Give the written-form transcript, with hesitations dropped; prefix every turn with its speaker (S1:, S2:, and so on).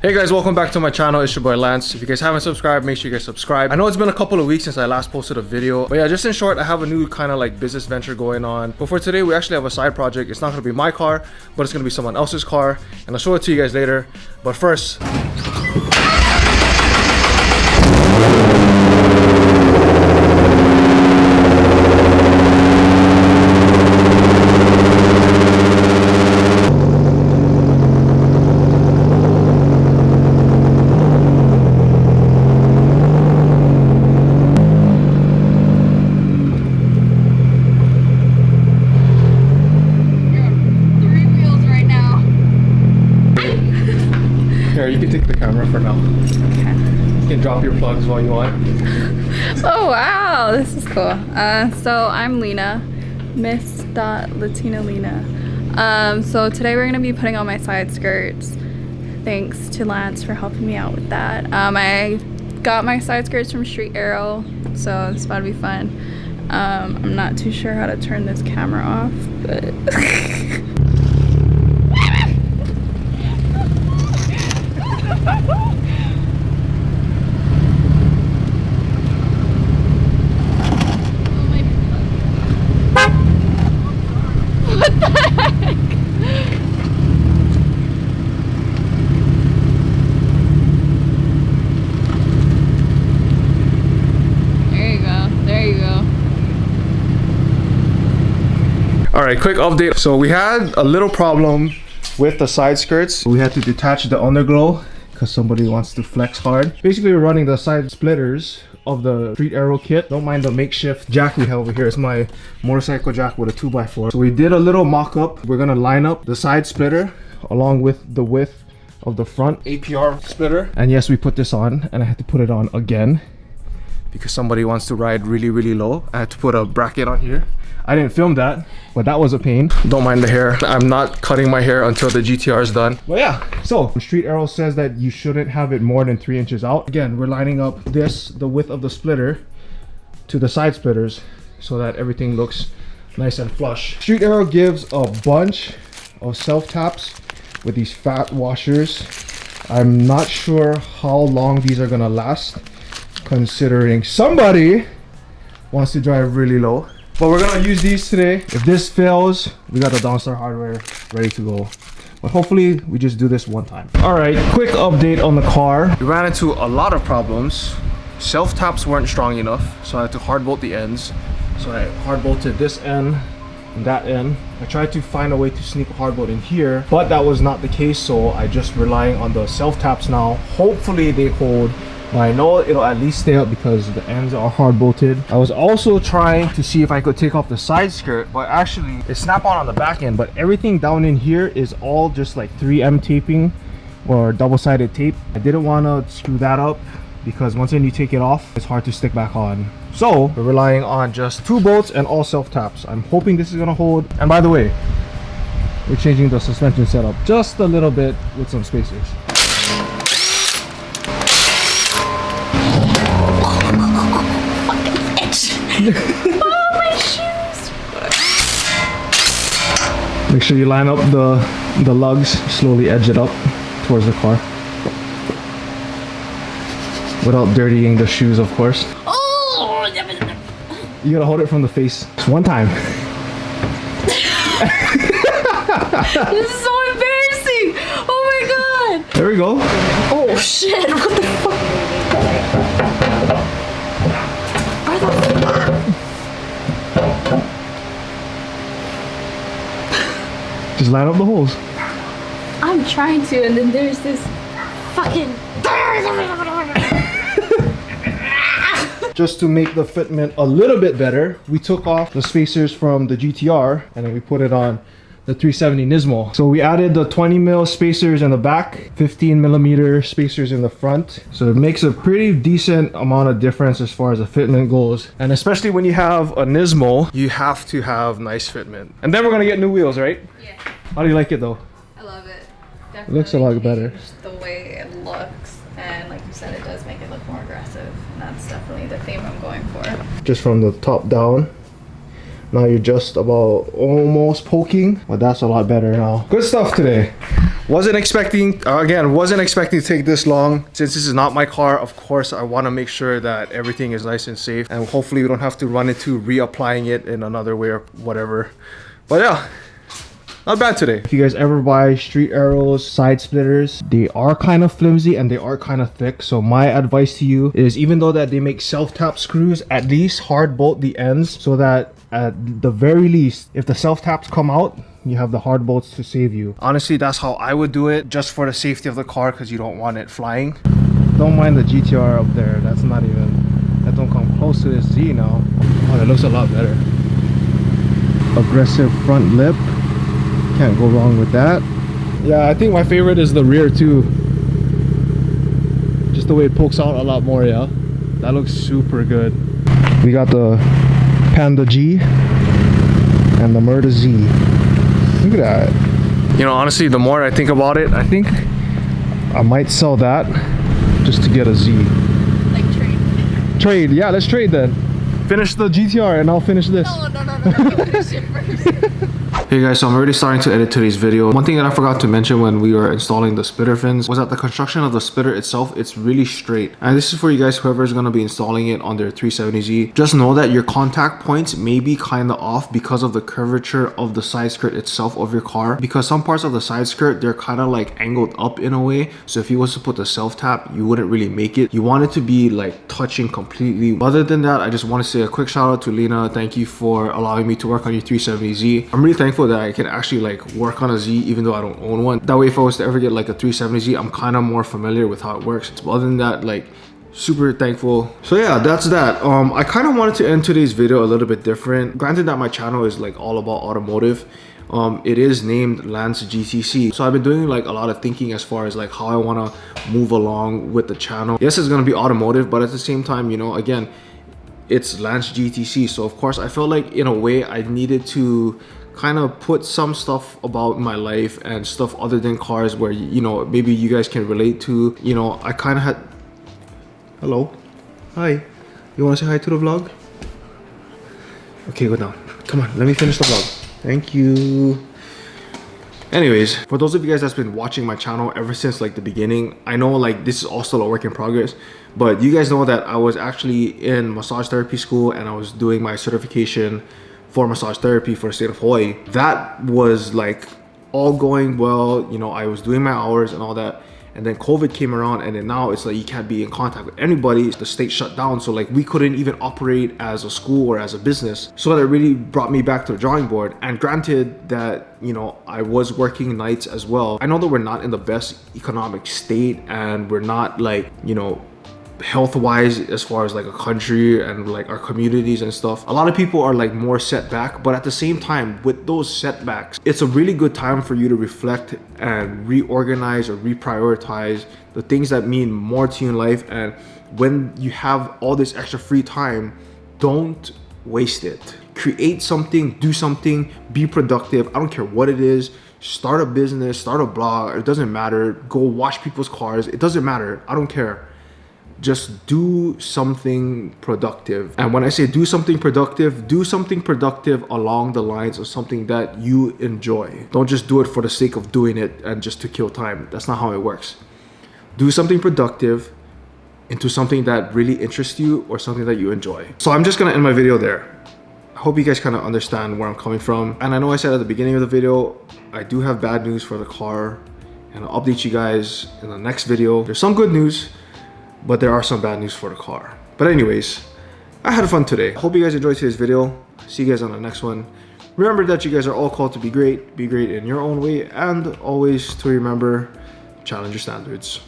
S1: Hey guys, welcome back to my channel. It's your boy Lance. If you guys haven't subscribed, make sure you guys subscribe. I know it's been a couple of weeks since I last posted a video, but yeah, just in short, I have a new kind of like business venture going on. But for today, we actually have a side project. It's not going to be my car, but it's going to be someone else's car, and I'll show it to you guys later. But first, you can take the camera for now.
S2: Okay.
S1: You can drop your plugs while you want.
S2: Oh wow, this is cool. So I'm Lina, Miss Latina Lina. So today we're gonna be putting on my side skirts. Thanks to Lance for helping me out with that. I got my side skirts from Street Aero, so it's about to be fun. I'm not too sure how to turn this camera off, but
S1: Alright, quick update. So we had a little problem with the side skirts. We had to detach the underglow because somebody wants to flex hard. Basically, we're running the side splitters of the Street Aero kit. Don't mind the makeshift jack we have over here. It's my motorcycle jack with a 2x4. So we did a little mock-up. We're gonna line up the side splitter along with the width of the front APR splitter. And yes, we put this on, and I had to put it on again because somebody wants to ride really low. I had to put a bracket on here. I didn't film that, but that was a pain. Don't mind the hair. I'm not cutting my hair until the GTR is done. But yeah, so Street Aero says that you shouldn't have it more than 3 inches out. Again, we're lining up the width of the splitter to the side splitters so that everything looks nice and flush. Street Aero gives a bunch of self-taps with these fat washers. I'm not sure how long these are gonna last, considering somebody wants to drive really low. But we're gonna use these today. If this fails, we got the Downstar hardware ready to go. But hopefully we just do this one time. All right, quick update on the car. We ran into a lot of problems. Self-taps weren't strong enough, so I had to hard bolt the ends. So I hard bolted this end and that end. I tried to find a way to sneak a hard bolt in here, but that was not the case, so I just relying on the self-taps now. Hopefully they hold. I know it'll at least stay up because the ends are hard bolted. I was also trying to see if I could take off the side skirt, but actually it snap on the back end, but everything down in here is all just like 3M taping or double-sided tape. I didn't want to screw that up because once you take it off, it's hard to stick back on. So we're relying on just 2 bolts and all self-taps. I'm hoping this is gonna hold. And by the way, we're changing the suspension setup just a little bit with some spacers.
S2: oh, my shoes!
S1: Make sure you line up the lugs, slowly edge it up towards the car without dirtying the shoes, of course.
S2: Oh!
S1: You gotta hold it from the face. Just one time.
S2: This is so embarrassing! Oh my god!
S1: There we go.
S2: Oh shit! What the fuck?
S1: Just line up the holes.
S2: I'm trying to, and then there's this fucking.
S1: Just to make the fitment a little bit better, we took off the spacers from the GTR and then we put it on the 370 NISMO. So we added the 20mm spacers in the back, 15mm spacers in the front. So it makes a pretty decent amount of difference as far as the fitment goes. And especially when you have a NISMO, you have to have nice fitment. And then we're gonna get new wheels, right?
S2: Yeah.
S1: How do you like it though?
S2: I love it.
S1: Definitely it looks a lot better.
S2: The way it looks, and like you said, it does make it look more aggressive. And that's definitely the theme I'm going for. Just
S1: from the top down. Now you're just about almost poking, but that's a lot better now. Good stuff today. Wasn't expecting to take this long. Since this is not my car, of course I want to make sure that everything is nice and safe, and hopefully we don't have to run into reapplying it in another way or whatever. But yeah, not bad today. If you guys ever buy Street Aero Side Splitters, they are kind of flimsy and they are kind of thick. So my advice to you is, even though that they make self-tap screws, at least hard bolt the ends so that at the very least, if the self-taps come out, you have the hard bolts to save you. Honestly, that's how I would do it, just for the safety of the car, because you don't want it flying. Don't mind the GTR up there. That don't come close to this Z now. Oh, that looks a lot better. Aggressive front lip. Can't go wrong with that. Yeah, I think my favorite is the rear too. Just the way it pokes out a lot more, yeah. That looks super good. We got the Panda G and the Murda Z. Look at that. You know, honestly, the more I think about it, I think I might sell that just to get a Z.
S2: Like trade.
S1: Trade, yeah, let's trade then. Finish the GTR and I'll finish this.
S2: No. You finish it first.
S1: Hey guys, so I'm already starting to edit today's video. One thing that I forgot to mention when we were installing the splitter fins was that the construction of the splitter itself, it's really straight. And this is for you guys, whoever is going to be installing it on their 370Z. Just know that your contact points may be kind of off because of the curvature of the side skirt itself of your car. Because some parts of the side skirt, they're kind of like angled up in a way. So if you was to put the self-tap, you wouldn't really make it. You want it to be like touching completely. Other than that, I just want to say a quick shout out to Lina. Thank you for allowing me to work on your 370Z. I'm really thankful that I can actually like work on a Z even though I don't own one. That way, if I was to ever get like a 370Z, I'm kind of more familiar with how it works. But other than that, like, super thankful. So yeah, that's that. I kind of wanted to end today's video a little bit different. Granted that my channel is like all about automotive. It is named Lance GTC. So I've been doing like a lot of thinking as far as like how I want to move along with the channel. Yes, it's going to be automotive, but at the same time, you know, again, it's Lance GTC. So of course I felt like in a way I needed to kind of put some stuff about my life and stuff other than cars where, you know, maybe you guys can relate to. You know, I kind of had... Hello. Hi. You want to say hi to the vlog? Okay, go down. Come on, let me finish the vlog. Thank you. Anyways, for those of you guys that's been watching my channel ever since like the beginning, I know like this is all still a work in progress, but you guys know that I was actually in massage therapy school and I was doing my certification for massage therapy for the state of Hawaii. That was like all going well, you know, I was doing my hours and all that. And then COVID came around, and then now it's like you can't be in contact with anybody. The state shut down, so like we couldn't even operate as a school or as a business. So that really brought me back to the drawing board. And granted that, you know, I was working nights as well. I know that we're not in the best economic state, and we're not like, you know, health-wise as far as like a country and like our communities and stuff. A lot of people are like more set back, but at the same time, with those setbacks, it's a really good time for you to reflect and reorganize or reprioritize the things that mean more to you in life. And when you have all this extra free time, don't waste it. Create something, do something, be productive. I don't care what it is. Start a business, start a blog, it doesn't matter. Go wash people's cars, it doesn't matter. I don't care. Just do something productive. And when I say do something productive along the lines of something that you enjoy. Don't just do it for the sake of doing it and just to kill time. That's not how it works. Do something productive into something that really interests you or something that you enjoy. So I'm just gonna end my video there. I hope you guys kind of understand where I'm coming from. And I know I said at the beginning of the video, I do have bad news for the car, and I'll update you guys in the next video. There's some good news, but there are some bad news for the car. But anyways, I had fun today. Hope you guys enjoyed today's video. See you guys on the next one. Remember that you guys are all called to be great in your own way, and always to remember, challenge your standards.